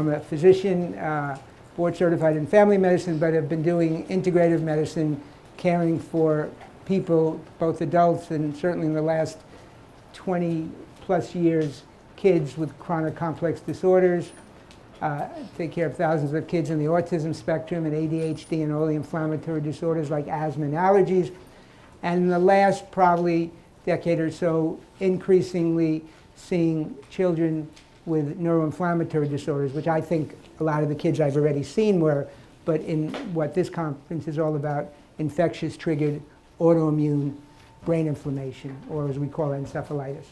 I'm a physician, board certified in family medicine, but have been doing integrative medicine, caring for people, both adults and certainly in the last 20 plus years, kids with chronic complex disorders. Take care of thousands of kids in the autism spectrum and ADHD and all the inflammatory disorders like asthma and allergies. And in the last probably decade or so, increasingly seeing children with neuroinflammatory disorders, which I think a lot of the kids I've already seen were, but in what this conference is all about, infectious triggered autoimmune brain inflammation, or as we call it, encephalitis.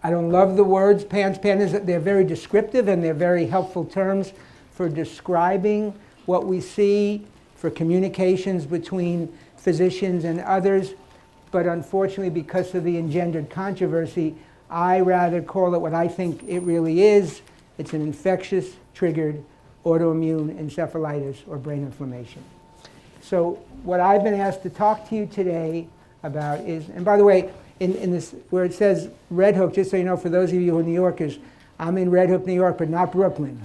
I don't love the words PANS, PANDAS. They're very descriptive and they're very helpful terms for describing what we see, for communications between physicians and others. But unfortunately, because of the engendered controversy, I rather call it what I think it really is. It's an infectious triggered autoimmune encephalitis or brain inflammation. So what I've been asked to talk to you today about is, and by the way, in this, where it says Red Hook, just so you know, for those of you who are New Yorkers, I'm in Red Hook, New York, but not Brooklyn.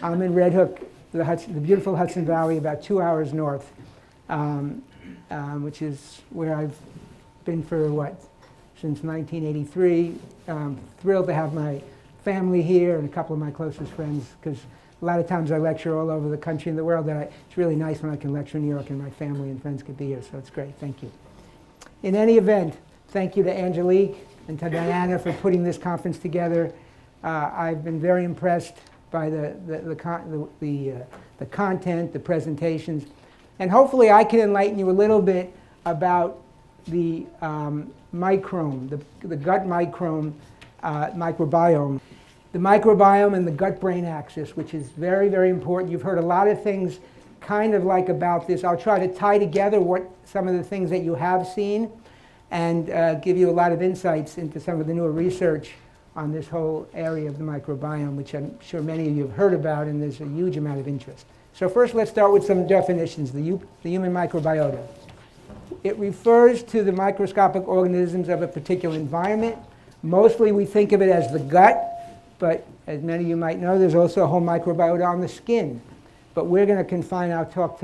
I'm in Red Hook, the beautiful Hudson Valley, about 2 hours north, which is where I've been for, since 1983. Thrilled to have my family here and a couple of my closest friends, because a lot of times I lecture all over the country and the world. It's really nice when I can lecture in New York and my family and friends could be here, so it's great. Thank you. In any event, thank you to Angelique and to Diana for putting this conference together. I've been very impressed by the content, the presentations, and hopefully I can enlighten you a little bit about the microbiome, the gut microbiome, microbiome. The microbiome and the gut-brain axis, which is very, very important. You've heard a lot of things kind of like about this. I'll try to tie together some of the things that you have seen and give you a lot of insights into some of the newer research on this whole area of the microbiome, which I'm sure many of you have heard about, and there's a huge amount of interest. So first, let's start with some definitions. The human microbiota. It refers to the microscopic organisms of a particular environment. Mostly we think of it as the gut, but as many of you might know, there's also a whole microbiota on the skin. But we're going to confine my talk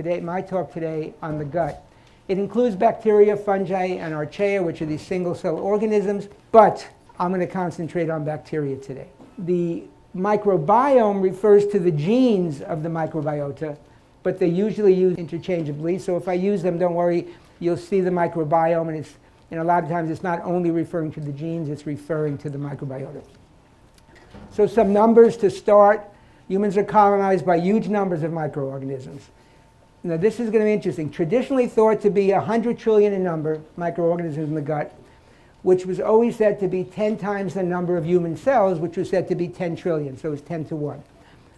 today on the gut. It includes bacteria, fungi, and archaea, which are these single-cell organisms, but I'm going to concentrate on bacteria today. The microbiome refers to the genes of the microbiota, but they're usually used interchangeably. So if I use them, don't worry, you'll see the microbiome, and a lot of times it's not only referring to the genes, it's referring to the microbiota. So some numbers to start. Humans are colonized by huge numbers of microorganisms. Now this is going to be interesting. Traditionally thought to be 100 trillion in number, microorganisms in the gut, which was always said to be 10 times the number of human cells, which was said to be 10 trillion, so it's 10 to 1,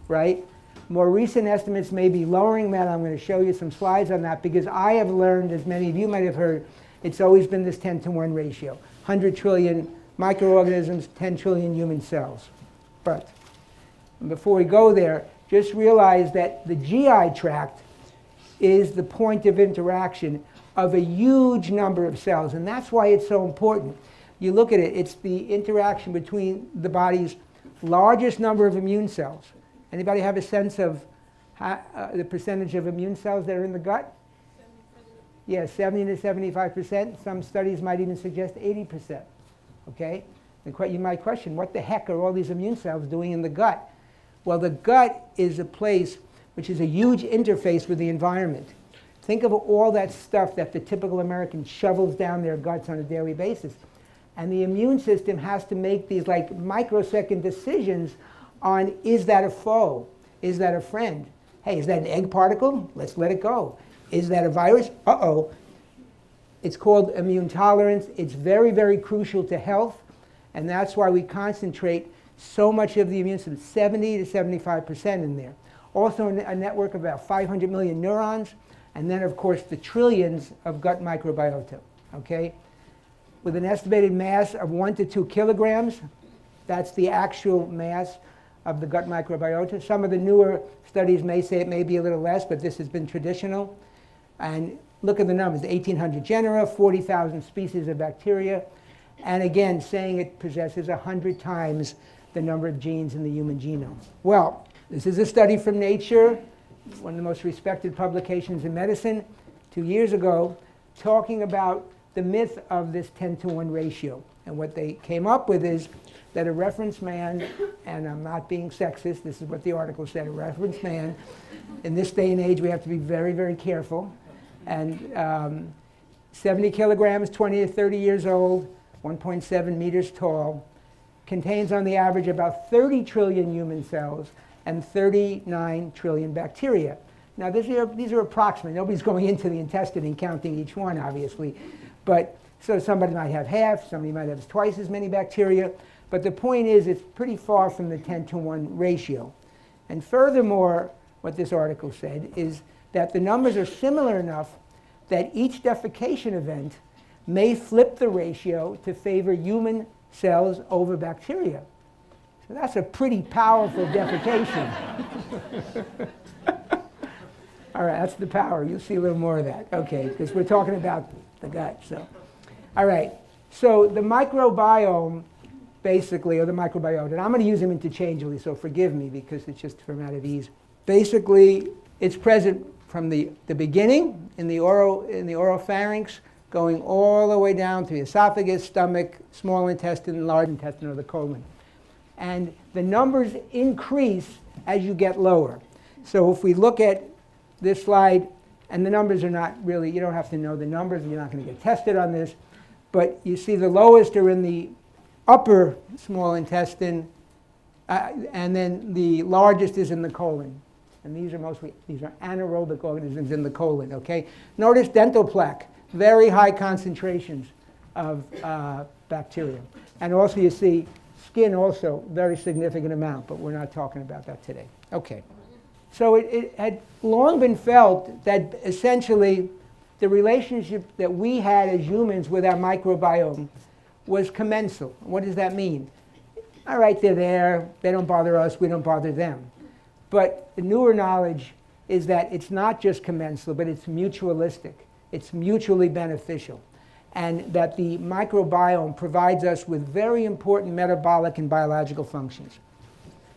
right? More recent estimates may be lowering that. I'm going to show you some slides on that, because I have learned, as many of you might have heard, it's always been this 10 to 1 ratio. 100 trillion microorganisms, 10 trillion human cells. But before we go there, just realize that the GI tract is the point of interaction of a huge number of cells, and that's why it's so important. You look at it, it's the interaction between the body's largest number of immune cells. Anybody have a sense of the percentage of immune cells that are in the gut? 70%. Yeah, 70 to 75%. Some studies might even suggest 80%. Okay? You might question, what the heck are all these immune cells doing in the gut? Well, the gut is a place which is a huge interface with the environment. Think of all that stuff that the typical American shovels down their guts on a daily basis. And the immune system has to make these like microsecond decisions on, is that a foe? Is that a friend? Hey, is that an egg particle? Let's let it go. Is that a virus? Uh-oh. It's called immune tolerance. It's very, very crucial to health. And that's why we concentrate so much of the immune system, 70 to 75% in there. Also a network of about 500 million neurons. And then, of course, the trillions of gut microbiota, okay? With an estimated mass of 1 to 2 kilograms, that's the actual mass of the gut microbiota. Some of the newer studies may say it may be a little less, but this has been traditional. And look at the numbers, 1,800 genera, 40,000 species of bacteria. And again, saying it possesses 100 times the number of genes in the human genome. Well, this is a study from Nature, one of the most respected publications in medicine, 2 years ago, talking about the myth of this 10-to-1 ratio. And what they came up with is that a reference man, and I'm not being sexist, this is what the article said, a reference man, in this day and age we have to be very, very careful, and 70 kilograms, 20 to 30 years old, 1.7 meters tall, contains on the average about 30 trillion human cells and 39 trillion bacteria. Now these are approximate. Nobody's going into the intestine and counting each one, obviously. But so somebody might have half, somebody might have twice as many bacteria. But the point is it's pretty far from the 10-to-1 ratio. And furthermore, what this article said is that the numbers are similar enough that each defecation event may flip the ratio to favor human cells over bacteria. So that's a pretty powerful defecation. All right, that's the power. You'll see a little more of that. Okay, because we're talking about the gut. So, all right. So the microbiome, basically, or the microbiota, and I'm going to use them interchangeably, so forgive me because it's just for a matter of ease. Basically, it's present from the beginning in the oropharynx, going all the way down to the esophagus, stomach, small intestine, large intestine, or the colon. And the numbers increase as you get lower. So if we look at this slide, and the numbers are not really, you don't have to know the numbers, you're not going to get tested on this, but you see the lowest are in the upper small intestine, and then the largest is in the colon. And these are anaerobic organisms in the colon, okay? Notice dental plaque, very high concentrations of bacteria. And also you see skin also, very significant amount, but we're not talking about that today. Okay. So it had long been felt that essentially the relationship that we had as humans with our microbiome was commensal. What does that mean? All right, they're there, they don't bother us, we don't bother them. But the newer knowledge is that it's not just commensal, but it's mutualistic. It's mutually beneficial. And that the microbiome provides us with very important metabolic and biological functions.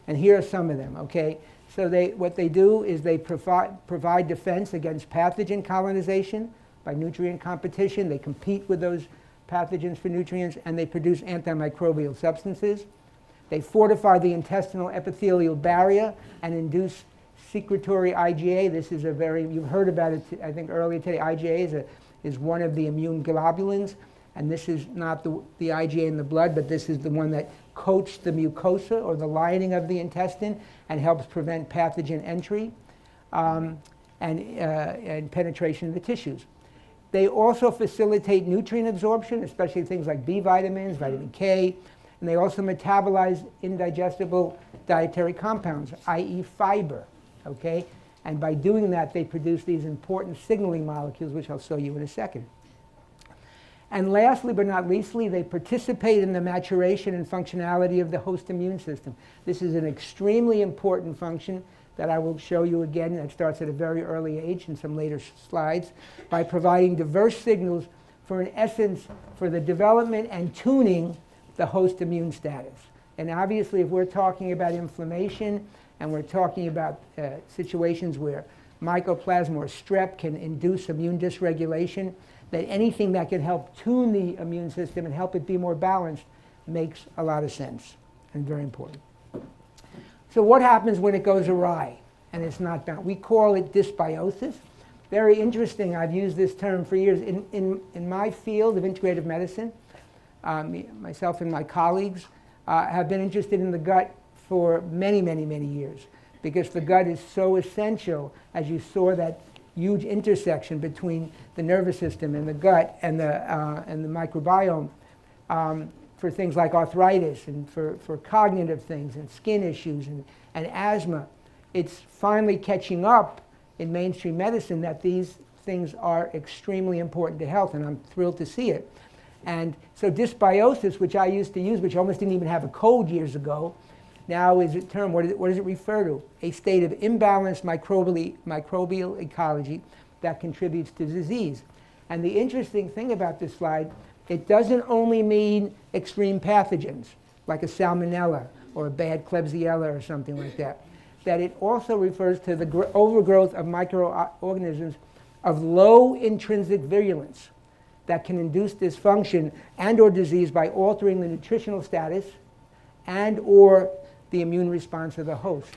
And here are some of them, okay? So what they do is they provide defense against pathogen colonization by nutrient competition. They compete with those pathogens for nutrients, and they produce antimicrobial substances. They fortify the intestinal epithelial barrier and induce secretory IgA. This is you've heard about it, I think, earlier today. IgA is one of the immune globulins, and this is not the IgA in the blood, but this is the one that coats the mucosa or the lining of the intestine and helps prevent pathogen entry and penetration of the tissues. They also facilitate nutrient absorption, especially things like B vitamins, vitamin K, and they also metabolize indigestible dietary compounds, i.e. fiber, okay? And by doing that, they produce these important signaling molecules, which I'll show you in a second. And lastly, but not leastly, they participate in the maturation and functionality of the host immune system. This is an extremely important function that I will show you again that starts at a very early age in some later slides by providing diverse signals for, in essence, for the development and tuning the host immune status. And obviously, if we're talking about inflammation and we're talking about situations where mycoplasma or strep can induce immune dysregulation, that anything that can help tune the immune system and help it be more balanced makes a lot of sense and very important. So what happens when it goes awry and it's not balanced? We call it dysbiosis. Very interesting. I've used this term for years. In my field of integrative medicine, myself and my colleagues have been interested in the gut for many, many, many years, because the gut is so essential, as you saw that huge intersection between the nervous system and the gut and the microbiome for things like arthritis and for cognitive things and skin issues and asthma. It's finally catching up in mainstream medicine that these things are extremely important to health, and I'm thrilled to see it. And so dysbiosis, which I used to use, which almost didn't even have a code years ago, now is a term. What does it refer to? A state of imbalanced microbial ecology that contributes to disease. And the interesting thing about this slide, it doesn't only mean extreme pathogens like a salmonella or a bad Klebsiella or something like that. That it also refers to the overgrowth of microorganisms of low intrinsic virulence that can induce dysfunction and or disease by altering the nutritional status and or the immune response of the host.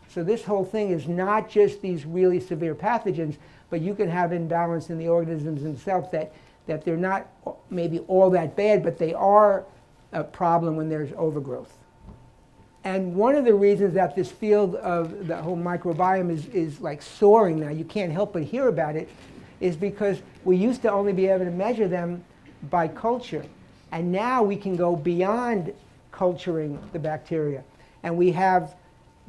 So this whole thing is not just these really severe pathogens, but you can have imbalance in the organisms themselves that they're not maybe all that bad, but they are a problem when there's overgrowth. And one of the reasons that this field of the whole microbiome is like soaring now, you can't help but hear about it, is because we used to only be able to measure them by culture. And now we can go beyond culturing the bacteria. And we have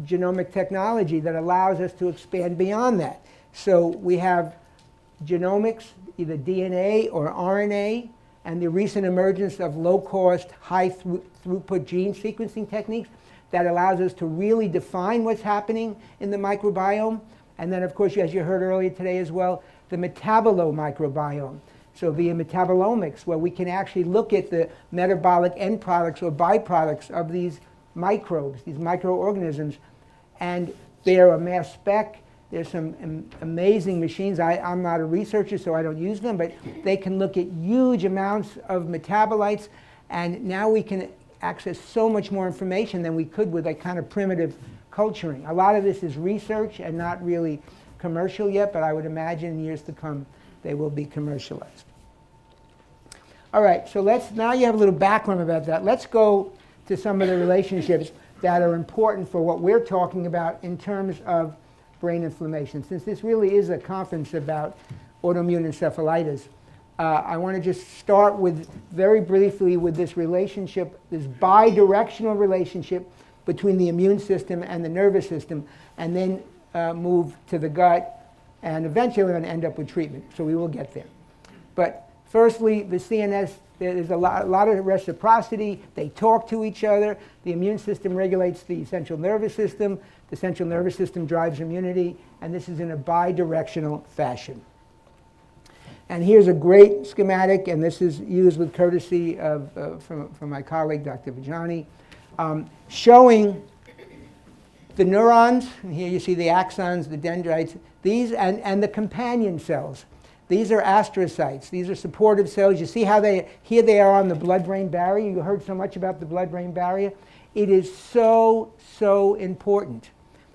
genomic technology that allows us to expand beyond that. So we have genomics, either DNA or RNA, and the recent emergence of low-cost, high-throughput gene sequencing techniques that allows us to really define what's happening in the microbiome. And then, of course, as you heard earlier today as well, the microbiome. So via metabolomics, where we can actually look at the metabolic end products or byproducts of these microbes, these microorganisms, and they're a mass spec. There's some amazing machines. I'm not a researcher, so I don't use them, but they can look at huge amounts of metabolites, and now we can access so much more information than we could with that kind of primitive culturing. A lot of this is research and not really commercial yet, but I would imagine in years to come they will be commercialized. All right, so now you have a little background about that. Let's go to some of the relationships that are important for what we're talking about in terms of brain inflammation. Since this really is a conference about autoimmune encephalitis, I want to just start with, very briefly, with this relationship, this bidirectional relationship between the immune system and the nervous system, and then move to the gut, and eventually we're going to end up with treatment, so we will get there. But firstly, the CNS, there's a lot of reciprocity. They talk to each other. The immune system regulates the central nervous system. The central nervous system drives immunity, and this is in a bidirectional fashion. And here's a great schematic, and this is used with courtesy from my colleague, Dr. Vajani, showing the neurons, and here you see the axons, the dendrites, these, and the companion cells. These are astrocytes. These are supportive cells. You see how here they are on the blood-brain barrier. You heard so much about the blood-brain barrier. It is so, so important.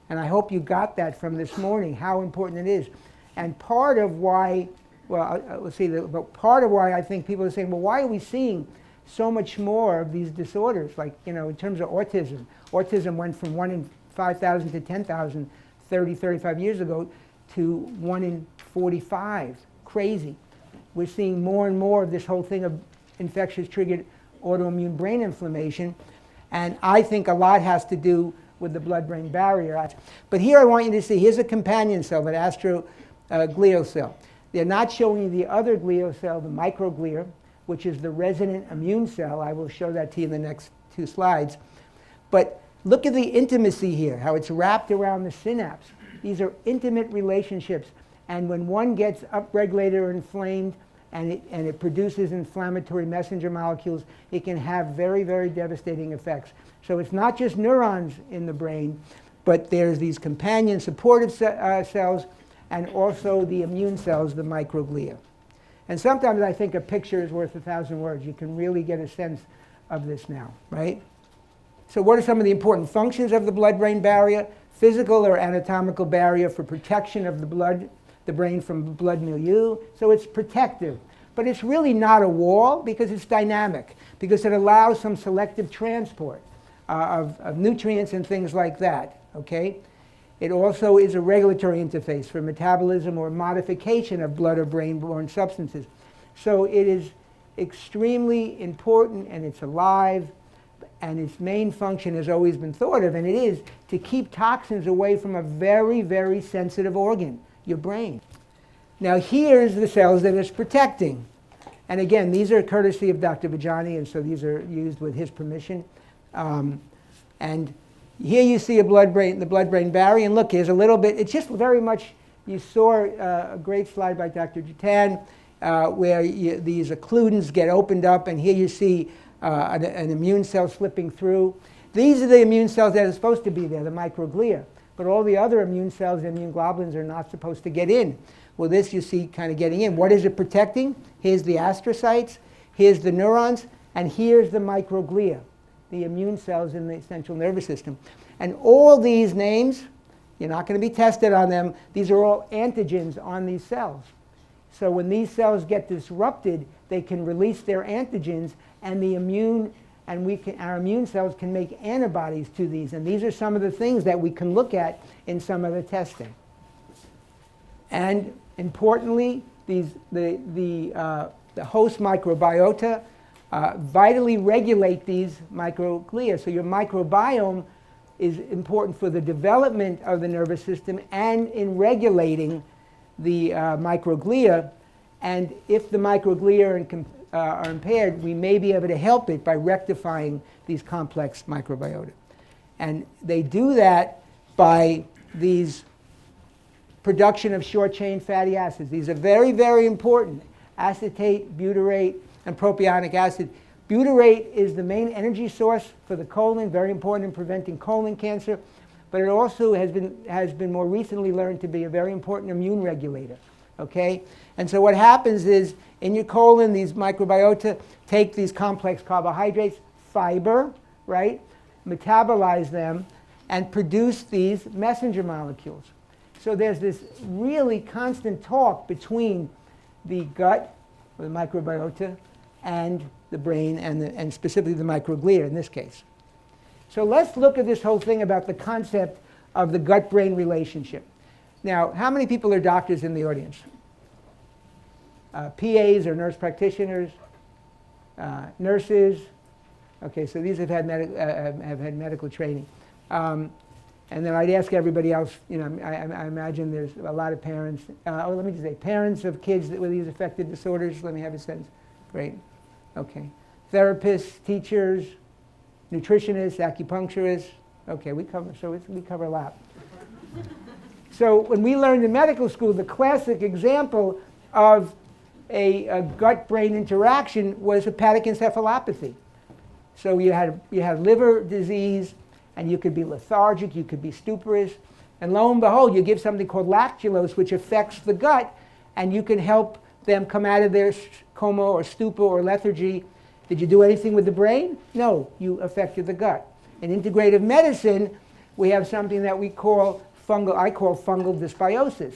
And I hope you got that from this morning, how important it is. And part of why, but part of why I think people are saying, well, why are we seeing so much more of these disorders? Like, in terms of autism. Autism went from 1 in 5,000 to 10,000 35 years ago to 1 in 45. Crazy. We're seeing more and more of this whole thing of infectious triggered autoimmune brain inflammation, and I think a lot has to do with the blood-brain barrier. But here I want you to see, here's a companion cell, an astroglial cell. They're not showing you the other glial cell, the microglia, which is the resident immune cell. I will show that to you in the next 2 slides. But look at the intimacy here, how it's wrapped around the synapse. These are intimate relationships. And when one gets upregulated or inflamed and it produces inflammatory messenger molecules, it can have very, very devastating effects. So it's not just neurons in the brain, but there's these companion supportive cells and also the immune cells, the microglia. And sometimes I think a picture is worth 1,000 words. You can really get a sense of this now, right? So what are some of the important functions of the blood-brain barrier? Physical or anatomical barrier for protection of the brain from blood milieu. So it's protective. But it's really not a wall because it's dynamic, because it allows some selective transport of nutrients and things like that, okay? It also is a regulatory interface for metabolism or modification of blood or brain-borne substances. So it is extremely important, and it's alive, and its main function has always been thought of, and it is to keep toxins away from a very, very sensitive organ, your brain. Now here's the cells that it's protecting. And again, these are courtesy of Dr. Vajani, and so these are used with his permission. And here you see the blood-brain barrier, and look, here's a little bit, it's just very much, you saw a great slide by Dr. Jatan, where these occludens get opened up, and here you see an immune cell slipping through. These are the immune cells that are supposed to be there, the microglia. But all the other immune cells, immune globulins, are not supposed to get in. Well, this you see kind of getting in. What is it protecting? Here's the astrocytes, here's the neurons, and here's the microglia, the immune cells in the central nervous system. And all these names, you're not going to be tested on them. These are all antigens on these cells. So when these cells get disrupted, they can release their antigens, and our immune cells can make antibodies to these. And these are some of the things that we can look at in some of the testing. And importantly, the host microbiota vitally regulate these microglia. So your microbiome is important for the development of the nervous system and in regulating the microglia. And if the microglia are impaired, we may be able to help it by rectifying these complex microbiota. And they do that by these production of short-chain fatty acids. These are very, very important. Acetate, butyrate, and propionic acid. Butyrate is the main energy source for the colon, very important in preventing colon cancer, but it also has been more recently learned to be a very important immune regulator. Okay? And so what happens is, in your colon, these microbiota take these complex carbohydrates, fiber, right, metabolize them, and produce these messenger molecules. So there's this really constant talk between the gut, or the microbiota, and the brain, and specifically the microglia in this case. So let's look at this whole thing about the concept of the gut-brain relationship. Now, how many people are doctors in the audience? PAs or nurse practitioners, nurses. Okay, so these have had medical training. And then I'd ask everybody else, you know, I imagine there's a lot of parents. Let me just say, parents of kids with these affective disorders, let me have a sense. Great. Okay. Therapists, teachers, nutritionists, acupuncturists. Okay, we cover a lot. So when we learned in medical school, the classic example of a gut-brain interaction was hepatic encephalopathy. So you had liver disease, and you could be lethargic, you could be stuporous, and lo and behold, you give something called lactulose, which affects the gut, and you can help them come out of their coma or stupor or lethargy. Did you do anything with the brain? No, you affected the gut. In integrative medicine, we have something that I call fungal dysbiosis.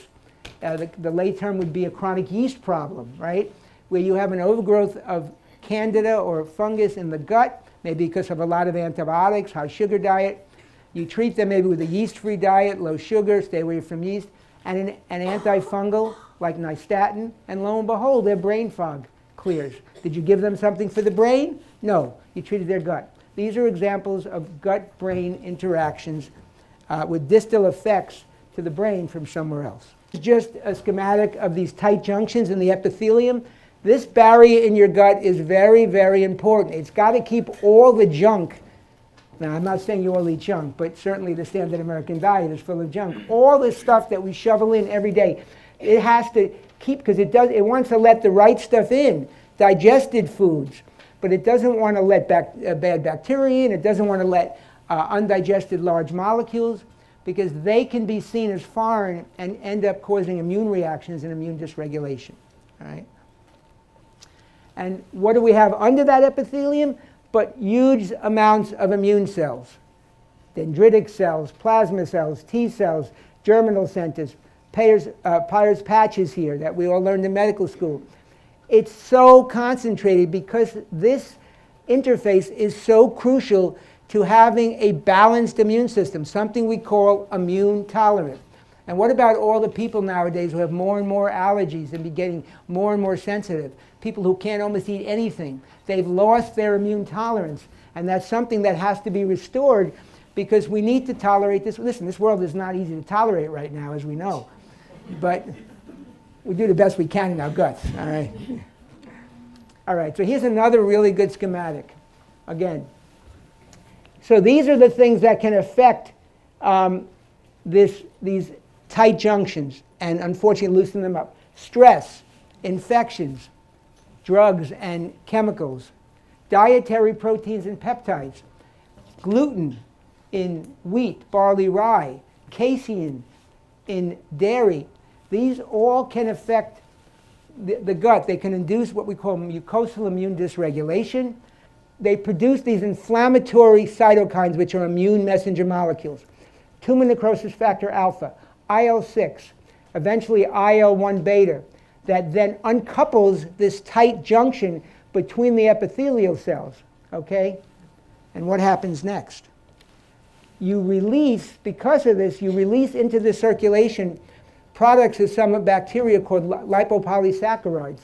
The lay term would be a chronic yeast problem, right? Where you have an overgrowth of candida or fungus in the gut, maybe because of a lot of antibiotics, high sugar diet. You treat them maybe with a yeast-free diet, low sugar, stay away from yeast, and an antifungal like nystatin, and lo and behold, their brain fog clears. Did you give them something for the brain? No, you treated their gut. These are examples of gut-brain interactions with distal effects to the brain from somewhere else. It's just a schematic of these tight junctions in the epithelium. This barrier in your gut is very, very important. It's got to keep all the junk. Now, I'm not saying you all eat junk, but certainly the standard American diet is full of junk. All the stuff that we shovel in every day, it has to keep, because it wants to let the right stuff in, digested foods, but it doesn't want to let bad bacteria in, it doesn't want to let undigested large molecules, because they can be seen as foreign and end up causing immune reactions and immune dysregulation. All right? And what do we have under that epithelium? But huge amounts of immune cells. Dendritic cells, plasma cells, T cells, germinal centers, Peyer's patches here that we all learned in medical school. It's so concentrated because this interface is so crucial to having a balanced immune system, something we call immune tolerant. And what about all the people nowadays who have more and more allergies and be getting more and more sensitive? People who can't almost eat anything. They've lost their immune tolerance. And that's something that has to be restored because we need to tolerate this. Listen, this world is not easy to tolerate right now, as we know. But we do the best we can in our guts, all right? All right, so here's another really good schematic. Again, so these are the things that can affect these tight junctions and unfortunately loosen them up. Stress, infections, drugs and chemicals, dietary proteins and peptides. gluten in wheat, barley, rye, casein in dairy. These all can affect the gut. They can induce what we call mucosal immune dysregulation. They produce these inflammatory cytokines, which are immune messenger molecules. Tumor necrosis factor alpha, IL-6, eventually IL-1 beta, that then uncouples this tight junction between the epithelial cells, okay? And what happens next? You release, because of this, you release into the circulation products of some bacteria called lipopolysaccharides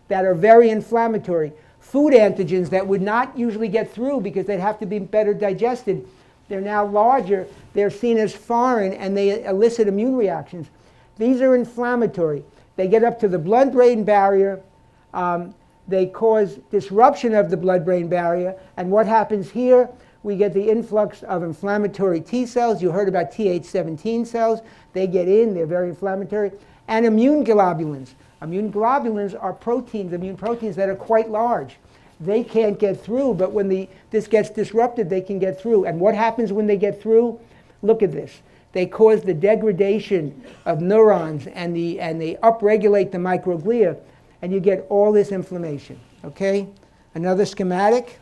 that are very inflammatory. Food antigens that would not usually get through because they'd have to be better digested. They're now larger, they're seen as foreign, and they elicit immune reactions. These are inflammatory. They get up to the blood-brain barrier. They cause disruption of the blood-brain barrier. And what happens here? We get the influx of inflammatory T cells. You heard about Th17 cells. They get in, they're very inflammatory. And immune globulins. Immune globulins are proteins, immune proteins that are quite large. They can't get through, but when this gets disrupted, they can get through. And what happens when they get through? Look at this. They cause the degradation of neurons, and they upregulate the microglia, and you get all this inflammation, okay? Another schematic.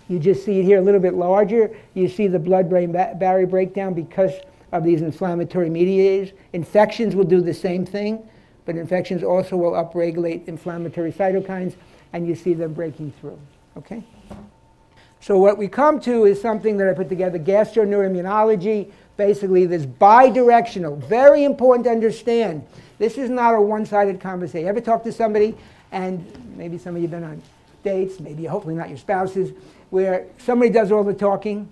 You just see it here a little bit larger. You see the blood-brain barrier breakdown because of these inflammatory mediators. Infections will do the same thing, but infections also will upregulate inflammatory cytokines, and you see them breaking through, okay? So what we come to is something that I put together, Gastroneuroimmunology. Basically, this bidirectional, very important to understand. This is not a one-sided conversation. You ever talk to somebody, and maybe some of you have been on dates, maybe hopefully not your spouses, where somebody does all the talking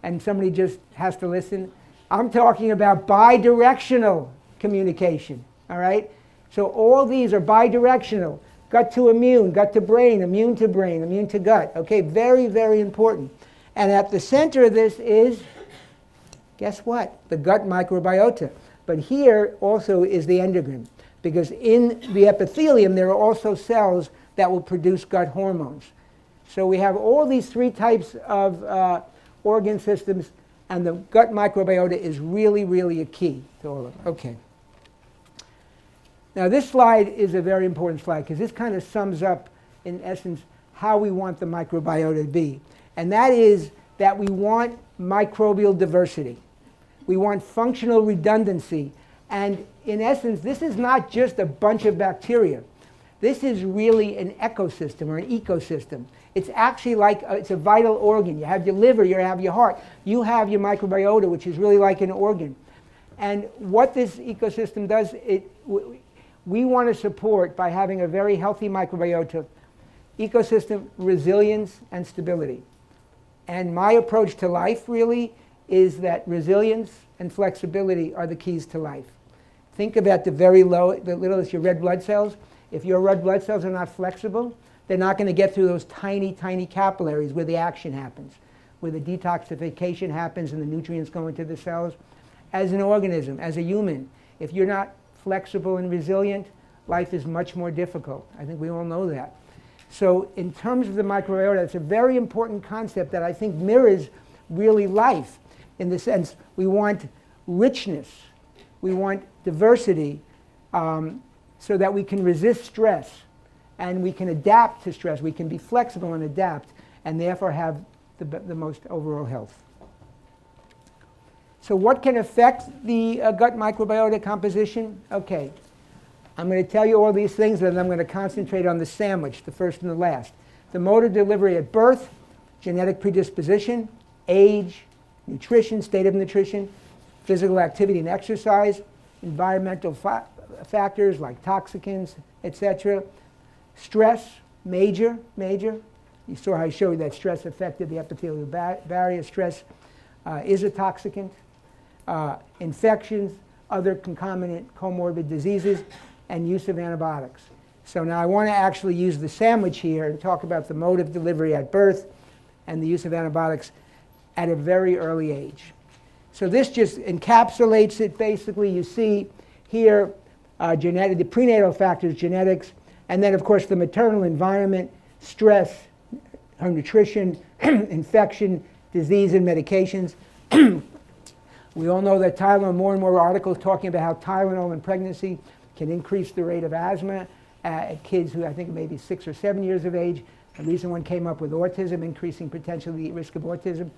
and somebody just has to listen? I'm talking about bidirectional communication, all right? So all these are bidirectional. Gut to immune to brain, immune to gut. Okay, very, very important. And at the center of this is, guess what? The gut microbiota. But here also is the endocrine, because in the epithelium there are also cells that will produce gut hormones. So we have all these three types of organ systems, and the gut microbiota is really, really a key to all of them. Okay. Now this slide is a very important slide because this kind of sums up, in essence, how we want the microbiota to be. And that is that we want microbial diversity. We want functional redundancy. And in essence, this is not just a bunch of bacteria. This is really an ecosystem or an ecosystem. It's actually like it's a vital organ. You have your liver, you have your heart. You have your microbiota, which is really like an organ. And what this ecosystem does, we want to support, by having a very healthy microbiota, ecosystem resilience and stability. And my approach to life really is that resilience and flexibility are the keys to life. Think about the littlest, your red blood cells. If your red blood cells are not flexible, they're not going to get through those tiny, tiny capillaries where the action happens, where the detoxification happens and the nutrients go into the cells. As an organism, as a human, if you're not flexible and resilient, life is much more difficult. I think we all know that. So in terms of the microbiota, it's a very important concept that I think mirrors really life, in the sense we want richness, we want diversity, so that we can resist stress and we can adapt to stress. We can be flexible and adapt, and therefore have the most overall health. So what can affect the gut microbiota composition? Okay, I'm going to tell you all these things, and I'm going to concentrate on the sandwich, the first and the last. The mode of delivery at birth, genetic predisposition, age, nutrition, state of nutrition, physical activity and exercise, environmental factors like toxicants, etc. Stress, major. You saw how I showed you that stress affected the epithelial barrier. Stress is a toxicant. Infections, other concomitant comorbid diseases, and use of antibiotics. So now I want to actually use the sandwich here and talk about the mode of delivery at birth and the use of antibiotics at a very early age. So this just encapsulates it. Basically, you see here the prenatal factors, genetics, and then of course the maternal environment, stress, nutrition, infection, disease and medications. We all know that Tylenol, more and more articles talking about how Tylenol in pregnancy can increase the rate of asthma at kids who I think may be 6 or 7 years of age. A recent one came up with autism, increasing potentially the risk of autism.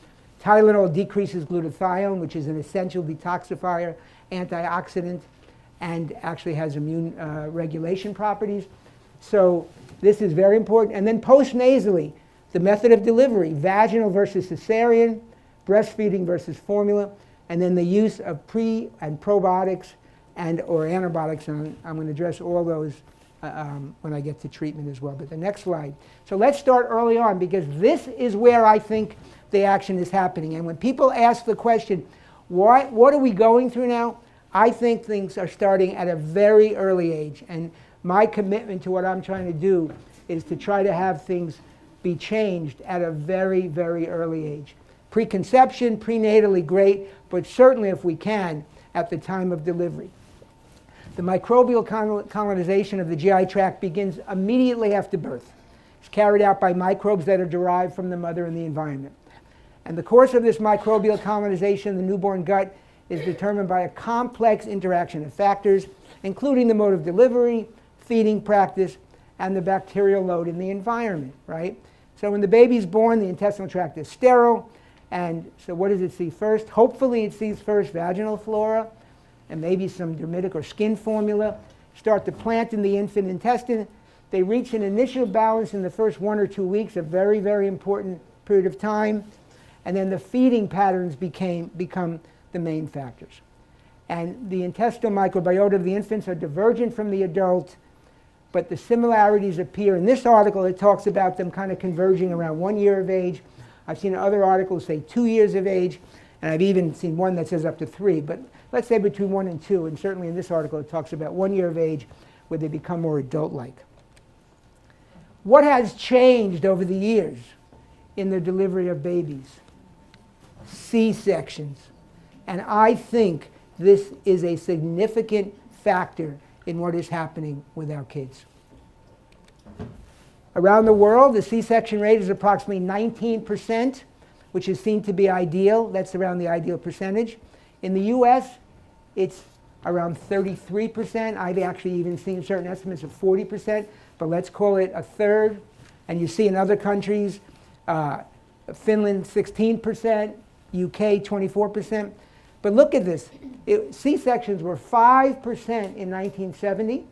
Tylenol decreases glutathione, which is an essential detoxifier, antioxidant, and actually has immune regulation properties. So this is very important. And then postnasally, the method of delivery, vaginal versus cesarean, breastfeeding versus formula, and then the use of pre and probiotics and or antibiotics, and I'm going to address all those when I get to treatment as well. But the next slide. So let's start early on, because this is where I think the action is happening. And when people ask the question, what are we going through now? I think things are starting at a very early age. And my commitment to what I'm trying to do is to try to have things be changed at a very, very early age. Preconception, prenatally great, but certainly if we can, at the time of delivery. The microbial colonization of the GI tract begins immediately after birth. It's carried out by microbes that are derived from the mother and the environment. And the course of this microbial colonization in the newborn gut is determined by a complex interaction of factors, including the mode of delivery, feeding practice, and the bacterial load in the environment, right? So when the baby's born, the intestinal tract is sterile. And so what does it see first? Hopefully it sees first vaginal flora and maybe some dermitic or skin formula. Start to plant in the infant intestine. They reach an initial balance in the first 1 or 2 weeks, a very, very important period of time. And then the feeding patterns become the main factors. And the intestinal microbiota of the infants are divergent from the adult, but the similarities appear. In this article, it talks about them kind of converging around 1 year of age. I've seen other articles say 2 years of age, and I've even seen one that says up to 3, but let's say between 1 and 2, and certainly in this article it talks about 1 year of age where they become more adult-like. What has changed over the years in the delivery of babies? C-sections. And I think this is a significant factor in what is happening with our kids. Around the world, the C-section rate is approximately 19%, which is seen to be ideal. That's around the ideal percentage. In the US, it's around 33%. I've actually even seen certain estimates of 40%, but let's call it a third. And you see in other countries, Finland 16%, UK 24%. But look at this. C-sections were 5% in 1970.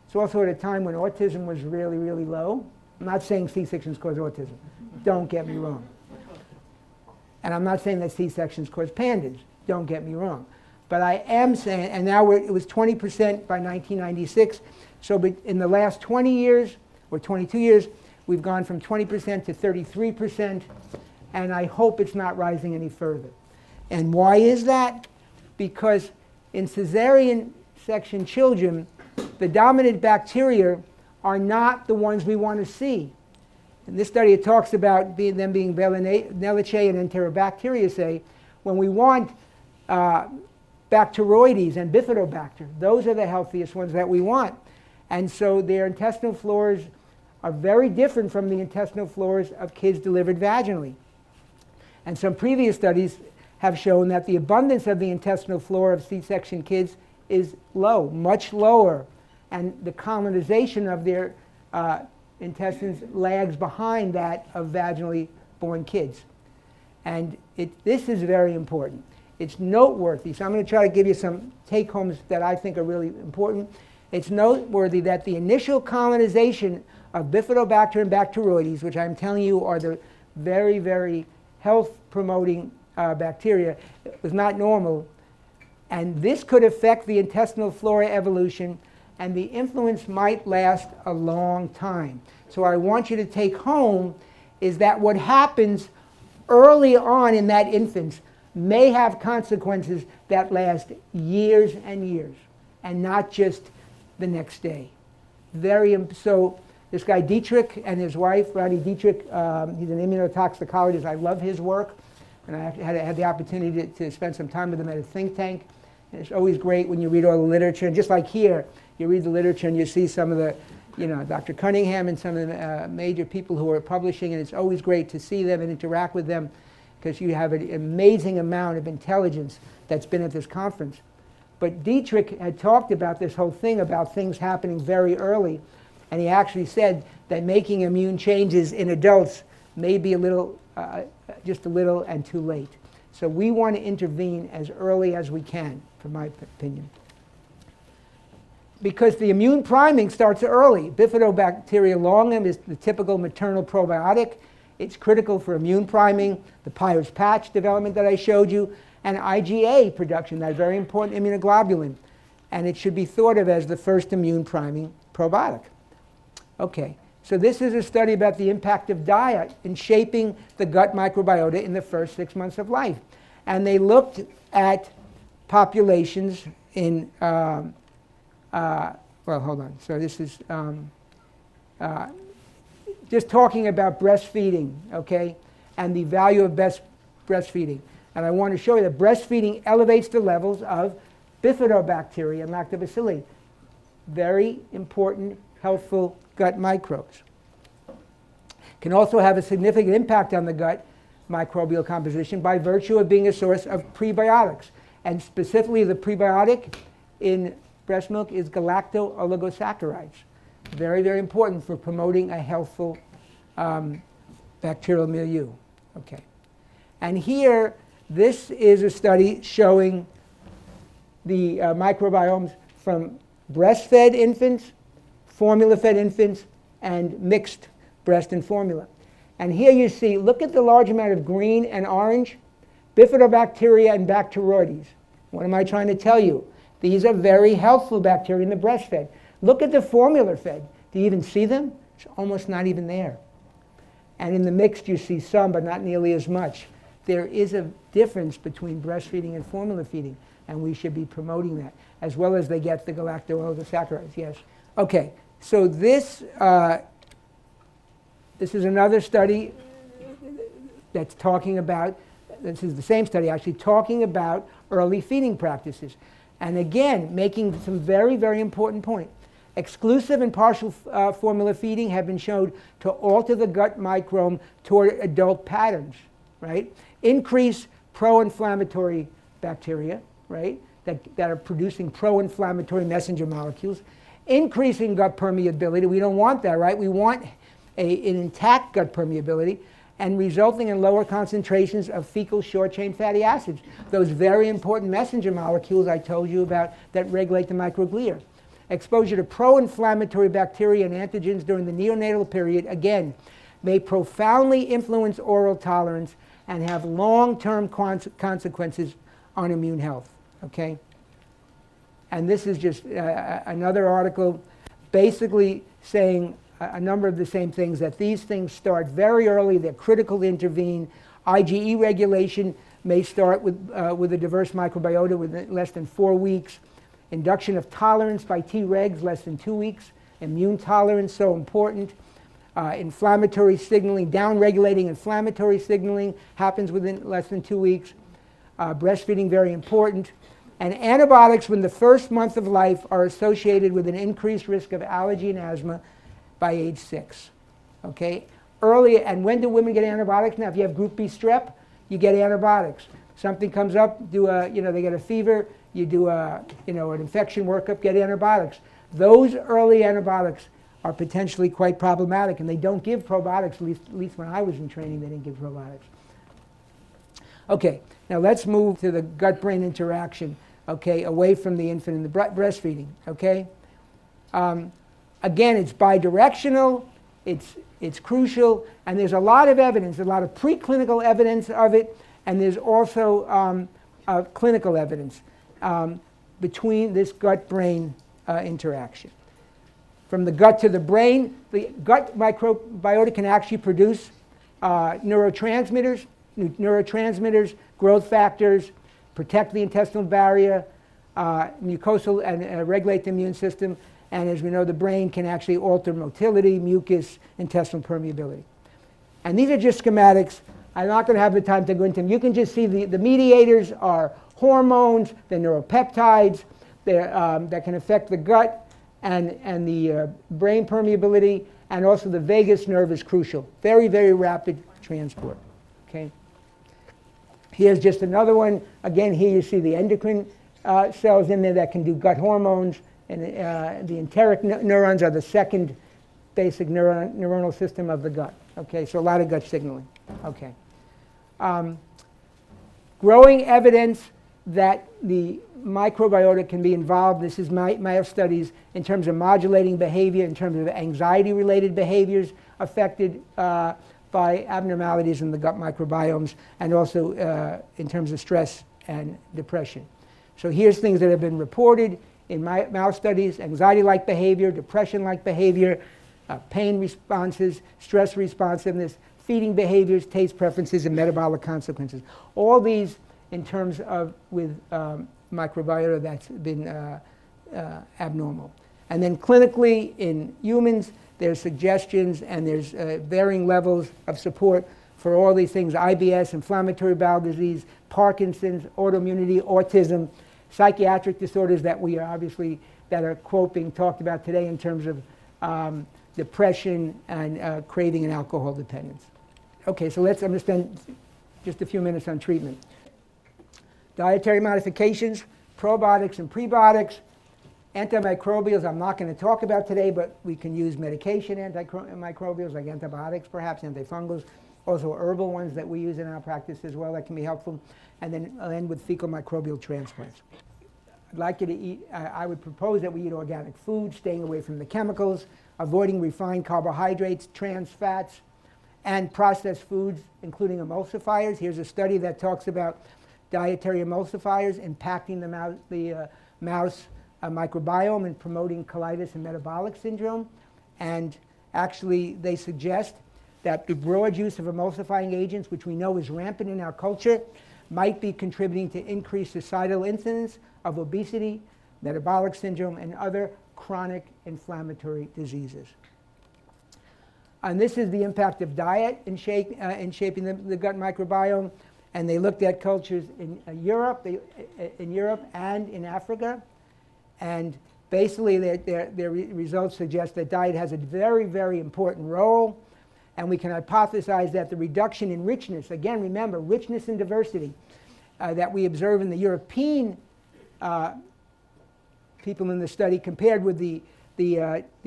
It's also at a time when autism was really, really low. I'm not saying C-sections cause autism. Don't get me wrong. And I'm not saying that C-sections cause PANDAS. Don't get me wrong. But I am saying, and now it was 20% by 1996. So in the last 20 years, or 22 years, we've gone from 20% to 33%. And I hope it's not rising any further. And why is that? Because in cesarean section children, the dominant bacteria are not the ones we want to see. In this study, it talks about them being Villaniaceae and Enterobacteriaceae. When we want Bacteroides and Bifidobacter, those are the healthiest ones that we want. And so their intestinal floras are very different from the intestinal floras of kids delivered vaginally. And some previous studies have shown that the abundance of the intestinal flora of C-section kids is low, much lower, and the colonization of their intestines lags behind that of vaginally born kids. And this is very important. It's noteworthy. So I'm going to try to give you some take-homes that I think are really important. It's noteworthy that the initial colonization of Bifidobacter and Bacteroides, which I'm telling you are the very, very health-promoting bacteria, was not normal. And this could affect the intestinal flora evolution, and the influence might last a long time. So what I want you to take home is that what happens early on in that infant may have consequences that last years and years, and not just the next day. So this guy Dietrich and his wife, Ronnie Dietrich, he's an immunotoxicologist. I love his work, and I had the opportunity to spend some time with him at a think tank. And it's always great when you read all the literature, and just like here, you read the literature and you see some of the, Dr. Cunningham and some of the major people who are publishing, and it's always great to see them and interact with them. because you have an amazing amount of intelligence that's been at this conference. But Dietrich had talked about this whole thing about things happening very early, and he actually said that making immune changes in adults may be a little, just a little and too late. So we want to intervene as early as we can, from my opinion. Because the immune priming starts early. Bifidobacteria longum is the typical maternal probiotic. It's critical for immune priming, the Peyer's patch development that I showed you, and IgA production, that very important immunoglobulin. And it should be thought of as the first immune priming probiotic. Okay, so this is a study about the impact of diet in shaping the gut microbiota in the first 6 months of life. And they looked at populations in, well, hold on. So this is just talking about breastfeeding, okay, and the value of breastfeeding. And I want to show you that breastfeeding elevates the levels of bifidobacteria and lactobacilli. Very important, helpful gut microbes. Can also have a significant impact on the gut microbial composition by virtue of being a source of prebiotics. And specifically, the prebiotic in breast milk is galacto-oligosaccharides. Very, very important for promoting a healthful bacterial milieu. Okay. And here, this is a study showing the microbiomes from breastfed infants, formula-fed infants, and mixed breast and formula. And here you see, look at the large amount of green and orange, bifidobacteria and Bacteroides. What am I trying to tell you? These are very healthful bacteria in the breastfed. Look at the formula-fed. Do you even see them? It's almost not even there. And in the mixed, you see some, but not nearly as much. There is a difference between breastfeeding and formula feeding, and we should be promoting that, as well as they get the galacto-oligosaccharides, yes. Okay, so this is another study that's talking about, this is the same study actually, talking about early feeding practices. And again, making some very, very important point. Exclusive and partial formula feeding have been shown to alter the gut microbiome toward adult patterns, right? Increase pro-inflammatory bacteria, right? That are producing pro-inflammatory messenger molecules. Increasing gut permeability. We don't want that, right? We want an intact gut permeability, and resulting in lower concentrations of fecal short-chain fatty acids, those very important messenger molecules I told you about that regulate the microglia. Exposure to pro-inflammatory bacteria and antigens during the neonatal period, again, may profoundly influence oral tolerance and have long-term consequences on immune health, okay? And this is just another article basically saying a number of the same things, that these things start very early, they're critical to intervene. IgE regulation may start with a diverse microbiota within less than 4 weeks. Induction of tolerance by Tregs, less than 2 weeks. Immune tolerance, so important. Inflammatory signaling, down-regulating inflammatory signaling happens within less than 2 weeks. Breastfeeding, very important. And antibiotics when the first month of life are associated with an increased risk of allergy and asthma by age 6. Okay? Early, and when do women get antibiotics? Now, if you have group B strep, you get antibiotics. Something comes up, they get a fever, you do an infection workup, get antibiotics. Those early antibiotics are potentially quite problematic, and they don't give probiotics, at least when I was in training, they didn't give probiotics. Okay, now let's move to the gut-brain interaction, okay, away from the infant and the breastfeeding, okay? Again, it's bidirectional, it's crucial, and there's a lot of evidence, a lot of preclinical evidence of it, and there's also clinical evidence between this gut-brain interaction. From the gut to the brain, the gut microbiota can actually produce neurotransmitters, growth factors, protect the intestinal barrier, mucosal, and regulate the immune system. And as we know, the brain can actually alter motility, mucus, intestinal permeability. And these are just schematics. I'm not going to have the time to go into them. You can just see the mediators are hormones, they're neuropeptides, that can affect the gut and the brain permeability, and also the vagus nerve is crucial. Very, very rapid transport. Okay. Here's just another one. Again, here you see the endocrine cells in there that can do gut hormones, and the enteric neurons are the second basic neuronal system of the gut. Okay, so a lot of gut signaling. Okay. Growing evidence that the microbiota can be involved. This is my studies in terms of modulating behavior, in terms of anxiety-related behaviors affected by abnormalities in the gut microbiomes, and also in terms of stress and depression. So here's things that have been reported in mouse studies: anxiety-like behavior, depression-like behavior, pain responses, stress responsiveness, feeding behaviors, taste preferences, and metabolic consequences. All these in terms of with microbiota that's been abnormal. And then clinically in humans, there's suggestions and there's varying levels of support for all these things: IBS, inflammatory bowel disease, Parkinson's, autoimmunity, autism, psychiatric disorders that we are obviously, that are being talked about today in terms of depression and craving and alcohol dependence. Okay, so I'm going to spend just a few minutes on treatment. Dietary modifications, probiotics and prebiotics, antimicrobials I'm not going to talk about today, but we can use medication antimicrobials like antibiotics, perhaps antifungals, also herbal ones that we use in our practice as well that can be helpful, and then I'll end with fecal microbial transplants. I'd like you to eat, I would propose that we eat organic food, staying away from the chemicals, avoiding refined carbohydrates, trans fats, and processed foods, including emulsifiers. Here's a study that talks about dietary emulsifiers impacting the mouse microbiome and promoting colitis and metabolic syndrome. And actually, they suggest that the broad use of emulsifying agents, which we know is rampant in our culture, might be contributing to increased societal incidence of obesity, metabolic syndrome, and other chronic inflammatory diseases. And this is the impact of diet in shaping the gut microbiome. And they looked at cultures in Europe and in Africa. And basically, their results suggest that diet has a very, very important role. And we can hypothesize that the reduction in richness, again, remember, richness and diversity, that we observe in the European people in the study compared with the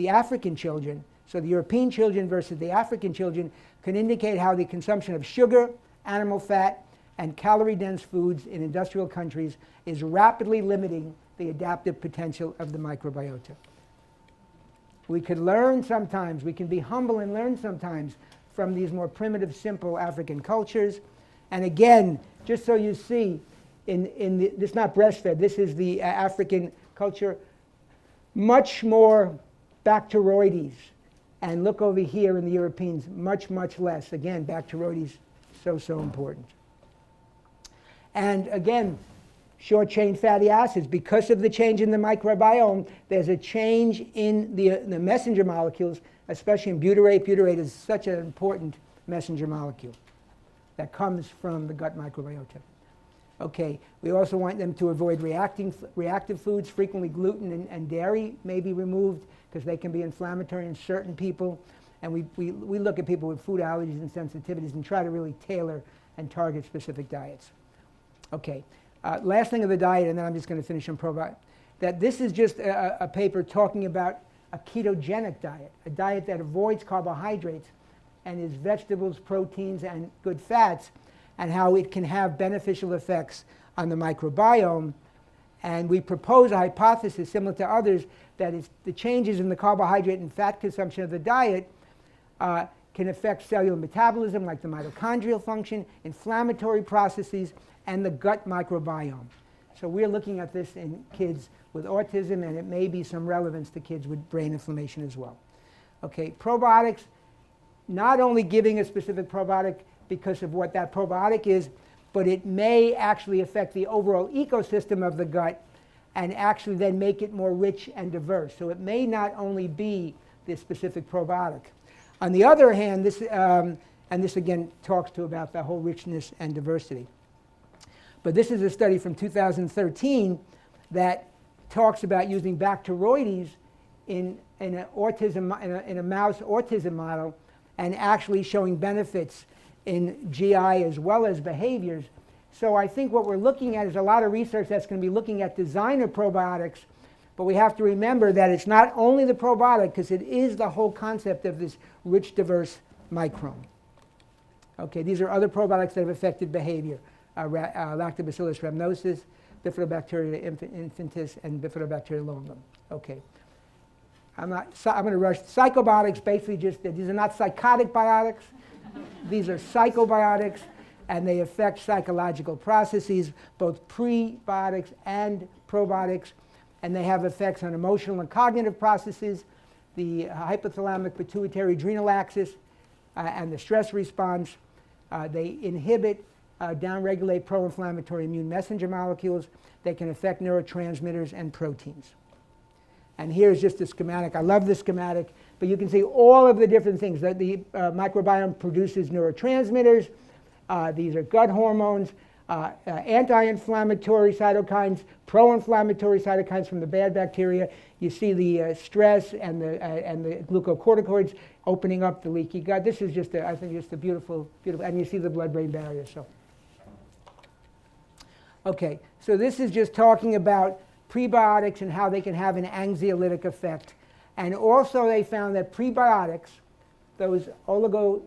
African children. So the European children versus the African children can indicate how the consumption of sugar, animal fat, and calorie-dense foods in industrial countries is rapidly limiting the adaptive potential of the microbiota. We could learn sometimes, we can be humble and learn sometimes from these more primitive, simple African cultures. And again, just so you see, this is not breastfed, this is the African culture, much more Bacteroides. And look over here in the Europeans, much, much less. Again, Bacteroides, so important. And again, short-chain fatty acids. Because of the change in the microbiome, there's a change in the messenger molecules, especially in butyrate. Butyrate is such an important messenger molecule that comes from the gut microbiota. Okay, we also want them to avoid reactive foods. Frequently gluten and dairy may be removed because they can be inflammatory in certain people. And we look at people with food allergies and sensitivities and try to really tailor and target specific diets. Okay, last thing of the diet, and then I'm just going to finish on probiotics, that this is just a paper talking about a ketogenic diet, a diet that avoids carbohydrates and is vegetables, proteins, and good fats, and how it can have beneficial effects on the microbiome. And we propose a hypothesis similar to others that is the changes in the carbohydrate and fat consumption of the diet can affect cellular metabolism, like the mitochondrial function, inflammatory processes, and the gut microbiome. So we're looking at this in kids with autism, and it may be some relevance to kids with brain inflammation as well. Okay, probiotics, not only giving a specific probiotic because of what that probiotic is, but it may actually affect the overall ecosystem of the gut and actually then make it more rich and diverse. So it may not only be this specific probiotic. On the other hand, this again talks to about the whole richness and diversity. But this is a study from 2013 that talks about using Bacteroides in a mouse autism model and actually showing benefits in GI as well as behaviors. So I think what we're looking at is a lot of research that's going to be looking at designer probiotics, but we have to remember that it's not only the probiotic, because it is the whole concept of this rich, diverse microbiome. Okay, these are other probiotics that have affected behavior. Lactobacillus rhamnosus, Bifidobacteria infantis, and Bifidobacteria longum. Okay. I'm going to rush. Psychobiotics, basically just, these are not psychotic biotics. These are psychobiotics, and they affect psychological processes, both prebiotics and probiotics, and they have effects on emotional and cognitive processes, the hypothalamic pituitary adrenal axis, and the stress response. They inhibit, downregulate pro-inflammatory immune messenger molecules. They can affect neurotransmitters and proteins. And here's just a schematic. I love this schematic, but you can see all of the different things. That the microbiome produces neurotransmitters. These are gut hormones, anti-inflammatory cytokines, pro-inflammatory cytokines from the bad bacteria. You see the stress and the glucocorticoids opening up the leaky gut. This is just, I think, just a beautiful, beautiful, and you see the blood-brain barrier. So, okay, so this is just talking about prebiotics and how they can have an anxiolytic effect. And also they found that prebiotics, those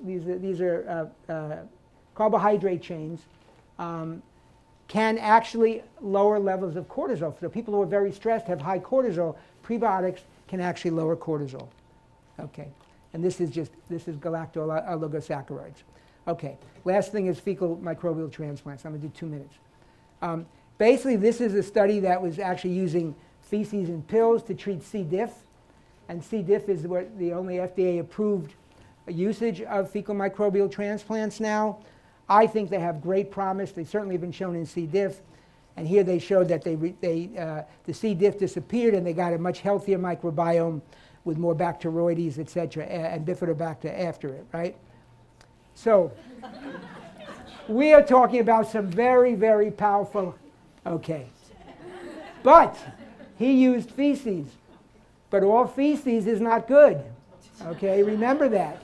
these are carbohydrate chains, can actually lower levels of cortisol. So people who are very stressed have high cortisol. Prebiotics can actually lower cortisol. Okay, and this is galacto-oligosaccharides. Okay, last thing is fecal microbial transplants. I'm going to do 2 minutes. Basically, this is a study that was actually using feces and pills to treat C. diff. And C. diff is the only FDA-approved usage of fecal microbial transplants now. I think they have great promise. They certainly have been shown in C. diff. And here they showed that the C. diff disappeared and they got a much healthier microbiome with more Bacteroides, et cetera, and Bifidobacter after it, right? So we are talking about some very, very powerful. Okay. But he used feces. But all feces is not good. Okay, remember that.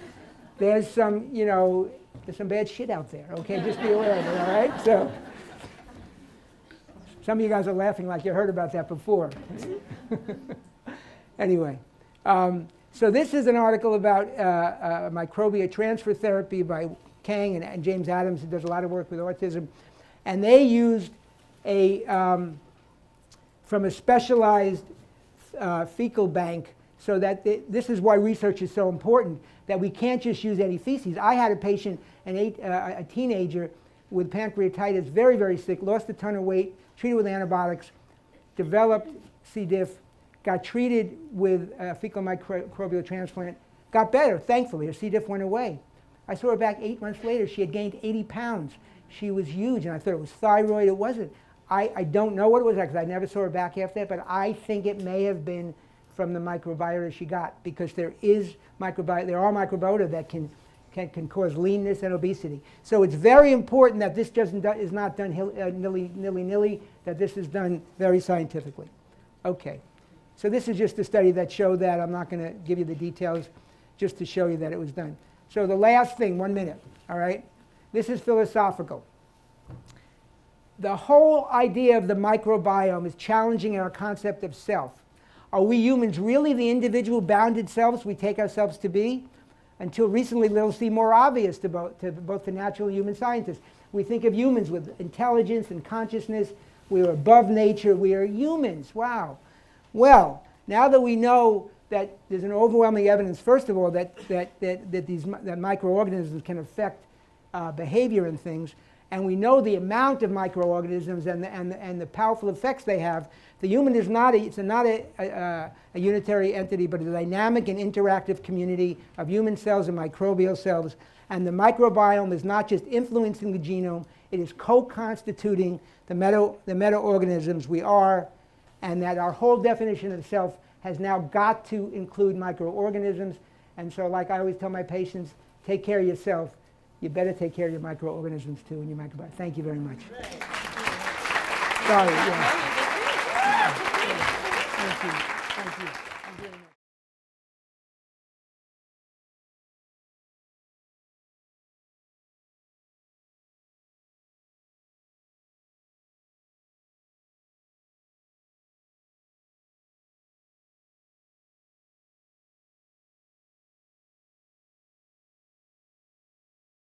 There's some, there's some bad shit out there. Okay, just be aware of it, all right? So some of you guys are laughing like you heard about that before. Anyway, so this is an article about microbia transfer therapy by Kang and James Adams, who does a lot of work with autism. And they used from a specialized fecal bank, so that this is why research is so important, that we can't just use any feces. I had a patient, a teenager with pancreatitis, very, very sick, lost a ton of weight, treated with antibiotics, developed C. diff, got treated with fecal microbial transplant, got better, thankfully. Her C. diff went away. I saw her back 8 months later. She had gained 80 pounds. She was huge, and I thought it was thyroid. It wasn't. I don't know what it was because I never saw her back after that, but I think it may have been from the microbiota she got, because there are microbiota that can cause leanness and obesity. So it's very important that this is not done nilly-nilly, that this is done very scientifically. Okay, so this is just a study that showed that. I'm not going to give you the details, just to show you that it was done. So the last thing, 1 minute, all right? This is philosophical. The whole idea of the microbiome is challenging our concept of self. Are we humans really the individual bounded selves we take ourselves to be? Until recently, little seemed more obvious to both the natural and human scientists. We think of humans with intelligence and consciousness. We are above nature. We are humans. Wow. Well, now that we know that there's an overwhelming evidence, first of all, that microorganisms can affect behavior and things, and we know the amount of microorganisms and the powerful effects they have, the human is not a unitary entity, but a dynamic and interactive community of human cells and microbial cells. And the microbiome is not just influencing the genome, it is co-constituting the meta-organisms we are, and that our whole definition of self has now got to include microorganisms. And so, like I always tell my patients, take care of yourself. You better take care of your microorganisms too and your microbiome. Thank you very much. Sorry. Yeah. Thank you.